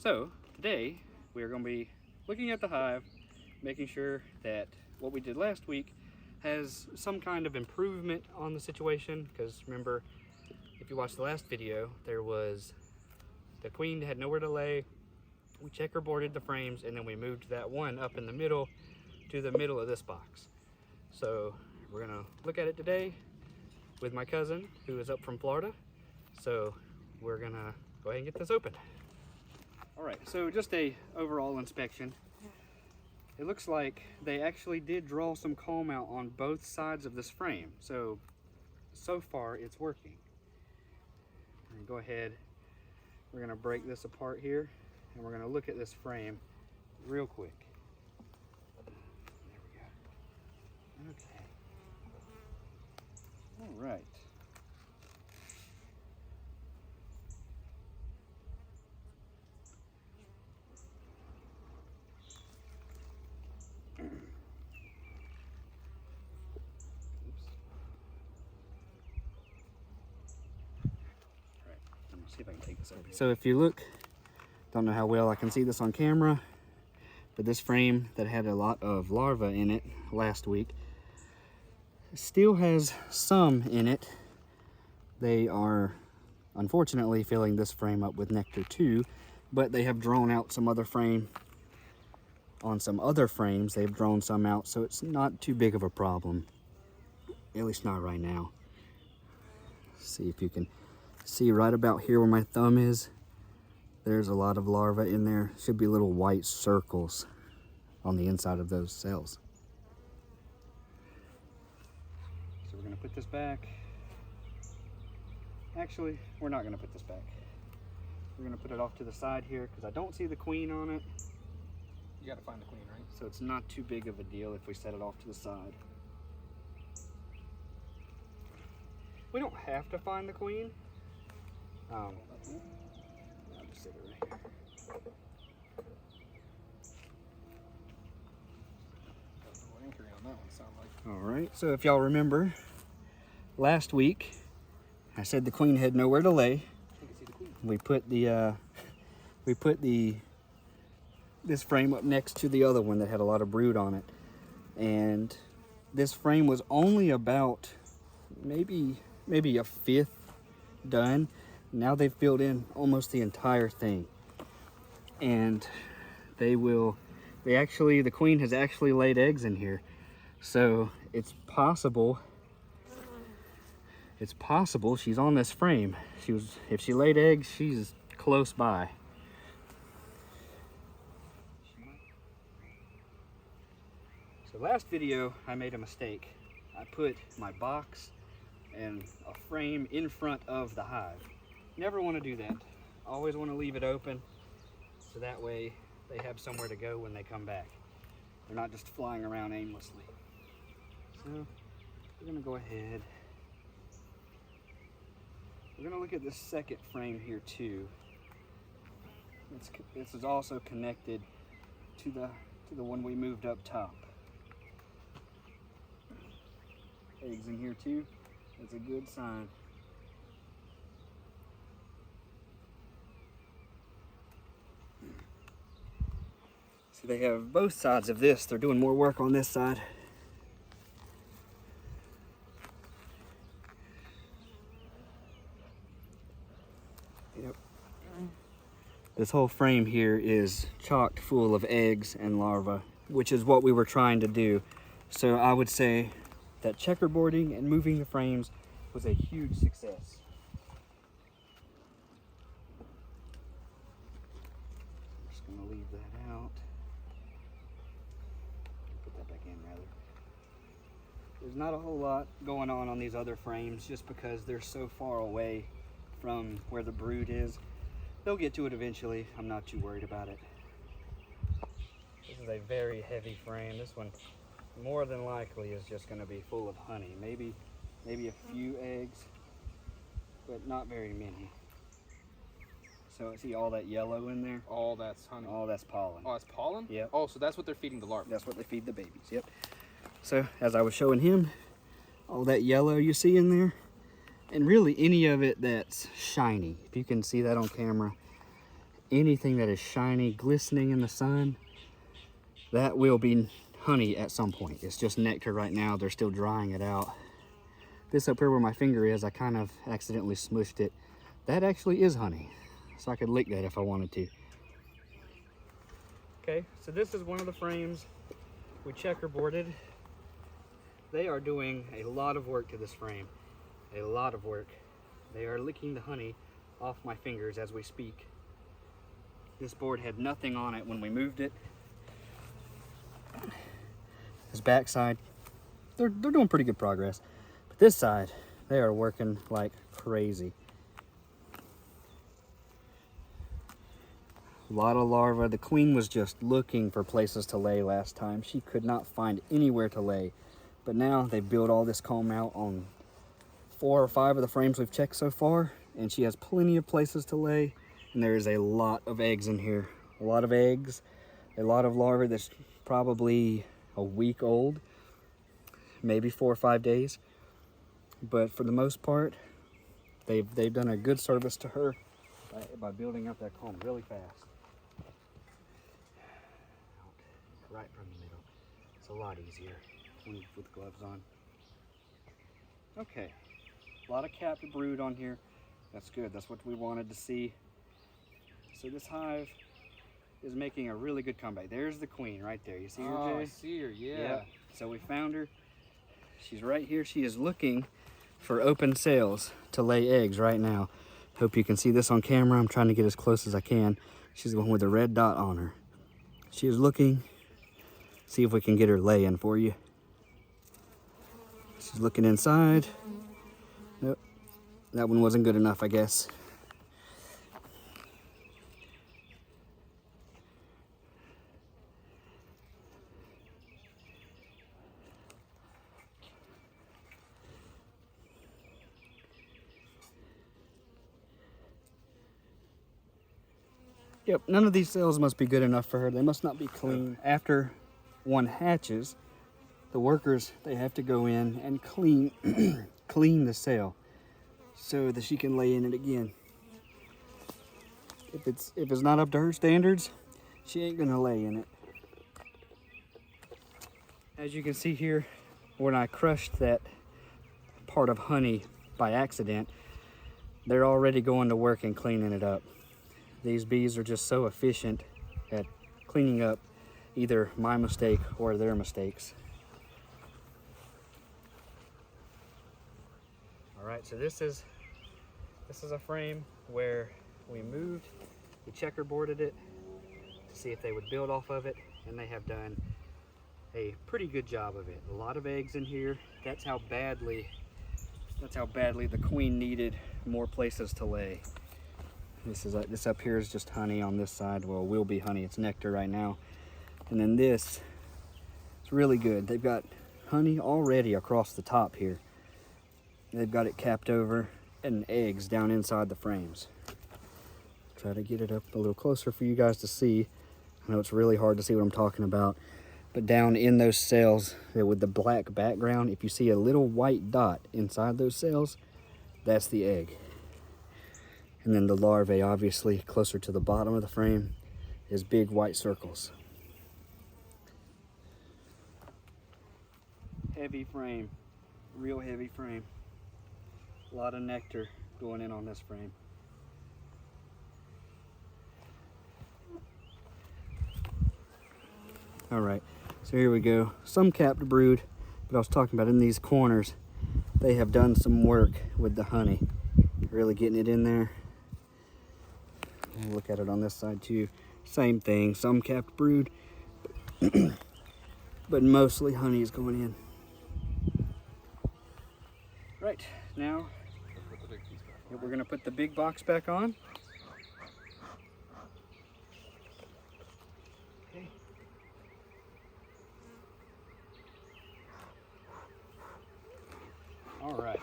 So today we are going to be looking at the hive, making sure that what we did last week has some kind of improvement on the situation. Because remember, if you watched the last video, there was the queen had nowhere to lay. We checkerboarded the frames and then we moved that one up in the middle to the middle of this box. So we're gonna look at it today with my cousin who is up from Florida. So we're gonna go ahead and get this open. All right, so just a overall inspection. It looks like they actually did draw some comb out on both sides of this frame. So far it's working. And go ahead, we're gonna break this apart here and we're gonna look at this frame real quick. There we go. Okay. All right. See if I can take this over here. So if you look, don't know how well I can see this on camera, but this frame that had a lot of larvae in it last week still has some in it. They are unfortunately filling this frame up with nectar too, but they have drawn out some other frame. On some other frames, they've drawn some out, so it's not too big of a problem, at least not right now. See if you can see right about here where my thumb is. There's a lot of larvae in there. Should be little white circles on the inside of those cells. So we're gonna put this back. Actually, we're not gonna put this back. We're gonna put it off to the side here because I don't see the queen on it. You gotta find the queen, right? So it's not too big of a deal if we set it off to the side. We don't have to find the queen. I'll just sit it right here. Anchoring on that one, sound like. All right, so if y'all remember, last week I said the queen had nowhere to lay. You can see the queen. We put this frame up next to the other one that had a lot of brood on it, and this frame was only about maybe a fifth done. Now they've filled in almost the entire thing, and the queen has actually laid eggs in here, so it's possible she's on this frame. If she laid eggs, she's close by. So last video I made a mistake. I put my box and a frame in front of the hive. Never want to do that. Always want to leave it open so that way they have somewhere to go when they come back. They're not just flying around aimlessly. So we're going to go ahead. We're going to look at this second frame here too. This is also connected to the one we moved up top. Eggs in here too. That's a good sign. So they have both sides of this. They're doing more work on this side. Yep. This whole frame here is chocked full of eggs and larvae, which is what we were trying to do. So I would say that checkerboarding and moving the frames was a huge success. I'm just going to leave that out. Put that back in rather. There's not a whole lot going on these other frames just because they're so far away from where the brood is. They'll get to it eventually. I'm not too worried about it. This is a very heavy frame. This one more than likely is just going to be full of honey. Maybe a few eggs, but not very many. So see all that yellow in there? All that's honey. All that's pollen. Oh, that's pollen? Yep. Oh, so that's what they're feeding the larvae. That's what they feed the babies, yep. So as I was showing him, all that yellow you see in there, and really any of it that's shiny, if you can see that on camera, anything that is shiny, glistening in the sun, that will be honey at some point. It's just nectar right now. They're still drying it out. This up here where my finger is, I kind of accidentally smushed it. That actually is honey. So I could lick that if I wanted to. Okay, so this is one of the frames we checkerboarded. They are doing a lot of work to this frame. A lot of work. They are licking the honey off my fingers as we speak. This board had nothing on it when we moved it. This back side, they're doing pretty good progress. But this side, they are working like crazy. A lot of larvae. The queen was just looking for places to lay last time. She could not find anywhere to lay. But now they built all this comb out on 4 or 5 of the frames we've checked so far, and she has plenty of places to lay, and there is a lot of eggs in here. A lot of eggs, a lot of larvae that's probably a week old, maybe 4 or 5 days. But for the most part, they've done a good service to her by building up that comb really fast. Right from the middle. It's a lot easier with gloves on. Okay, a lot of capped brood on here. That's good, that's what we wanted to see. So this hive is making a really good comeback. There's the queen right there. You see her, Jay? Oh, I see her, yeah. Yep. So we found her. She's right here. She is looking for open cells to lay eggs right now. Hope you can see this on camera. I'm trying to get as close as I can. She's the one with the red dot on her. She is looking. See if we can get her laying for you. She's looking inside. Nope. That one wasn't good enough, I guess. Yep, none of these cells must be good enough for her. They must not be clean. After one hatches, the workers, they have to go in and clean clean the cell so that she can lay in it again. If it's not up to her standards, she ain't gonna lay in it. As you can see here, when I crushed that part of honey by accident, they're already going to work and cleaning it up. These bees are just so efficient at cleaning up either my mistake or their mistakes. All right, so this is a frame where we moved, we checkerboarded it to see if they would build off of it, and they have done a pretty good job of it. A lot of eggs in here. That's how badly the queen needed more places to lay. This up here is just honey on this side. Well, will be honey. It's nectar right now. And then this, it's really good. They've got honey already across the top here. They've got it capped over and eggs down inside the frames. Try to get it up a little closer for you guys to see. I know it's really hard to see what I'm talking about. But down in those cells with the black background, if you see a little white dot inside those cells, that's the egg. And then the larvae, obviously, closer to the bottom of the frame, is big white circles. Heavy frame, real heavy frame. A lot of nectar going in on this frame. All right, so here we go. Some capped brood, but I was talking about in these corners, they have done some work with the honey. Really getting it in there. Look at it on this side too. Same thing, some capped brood, but mostly honey is going in. Right, now we're gonna put the big box back on. Okay. All right.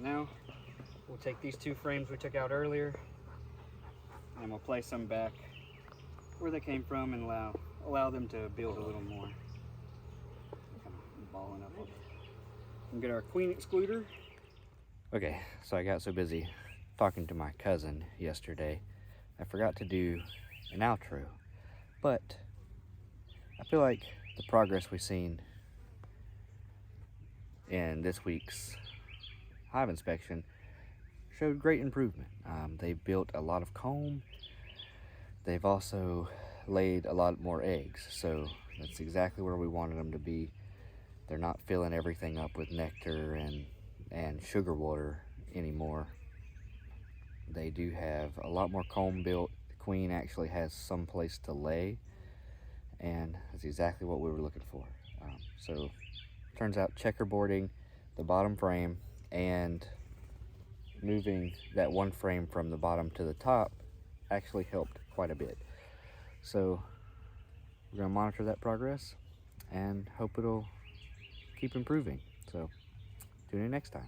Now we'll take these 2 frames we took out earlier and we'll place them back where they came from and allow them to build a little more. Kind of balling up on it. And get our queen excluder. Okay, so I got so busy talking to my cousin yesterday, I forgot to do an outro, but I feel like the progress we've seen in this week's hive inspection showed great improvement. They built a lot of comb. They've also laid a lot more eggs, so that's exactly where we wanted them to be. They're not filling everything up with nectar and sugar water anymore. They do have a lot more comb built. The queen actually has some place to lay, and that's exactly what we were looking for. So turns out checkerboarding the bottom frame and moving that one frame from the bottom to the top actually helped quite a bit. So we're going to monitor that progress and hope it'll keep improving. So tune in next time.